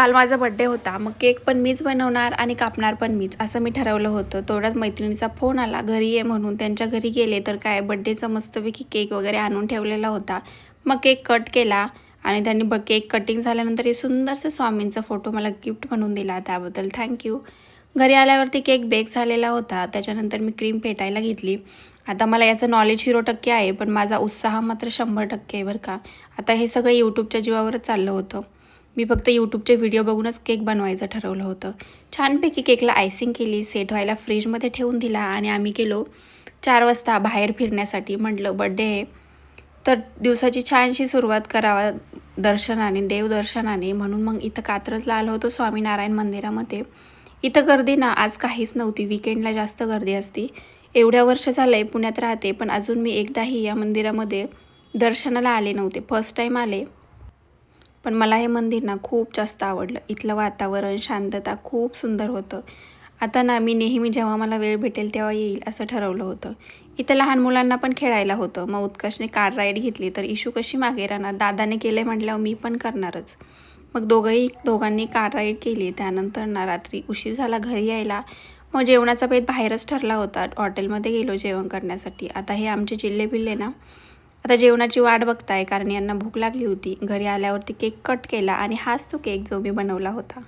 काल माझा बड्डे होता, मग केक पण मीच बनवणार आणि कापणार पण मीच असं मी ठरवलं होतं. तेवढ्यात मैत्रिणीचा फोन आला घरी ये म्हणून. त्यांच्या घरी गेले तर काय बड्डेचा मस्तपैकी केक वगैरे आणून ठेवलेला होता. मग केक कट केला आणि त्यांनी केक कटिंग झाल्यानंतर हे सुंदरसं स्वामींचा फोटो मला गिफ्ट म्हणून दिला, त्याबद्दल थँक्यू. घरी आल्यावरती केक बेक झालेला होता. त्याच्यानंतर मी क्रीम फेटायला घेतली. आता मला याचं नॉलेज 0% आहे, पण माझा उत्साह मात्र 100% आहे बरं का. आता हे सगळं यूट्यूबच्या जीवावरच चाललं होतं. मी फक्त यूट्यूबचे व्हिडिओ बघूनच केक बनवायचं ठरवलं होतं. छानपैकी केकला आयसिंग केली, सेट व्हायला फ्रीजमध्ये ठेवून दिला आणि आम्ही गेलो 4 वाजता बाहेर फिरण्यासाठी. म्हटलं बड्डे आहे तर दिवसाची छानशी सुरुवात करावा दर्शनाने, देवदर्शनाने, म्हणून मग इथं कात्रजला आलो होतो स्वामीनारायण मंदिरामध्ये. इथं गर्दी ना आज काहीच नव्हती. विकेंडला जास्त गर्दी असते. एवढ्या वर्ष झालं आहे पुण्यात राहते, पण अजून मी एकदाही या मंदिरामध्ये दर्शनाला आले नव्हते. फर्स्ट टाईम आले. पण मला हे मंदिर ना खूप जास्त आवडलं. इथलं वातावरण, शांतता खूप सुंदर होतं. आता ना मी नेहमी जेव्हा मला वेळ भेटेल तेव्हा येईल असं ठरवलं होतं. इथं लहान मुलांना पण खेळायला होतं. मग उत्कर्षने कार राईड घेतली तर इशू कशी मागे राहणार. दादाने केलं म्हटल्यावर मी पण करणारच. मग दोघांनी कार राईड केली. त्यानंतर ना रात्री उशीर झाला घरी यायला. मग जेवणाचा बेत बाहेरच ठरला होता. हॉटेलमध्ये गेलो जेवण करण्यासाठी. आता हे आमचे चिल्ले ना आता जेवणाची वाट बघताय, कारण यांना भूक लागली होती. घरी आल्यावरती केक कट केला आणि हाच तो केक जो मी बनवला होता.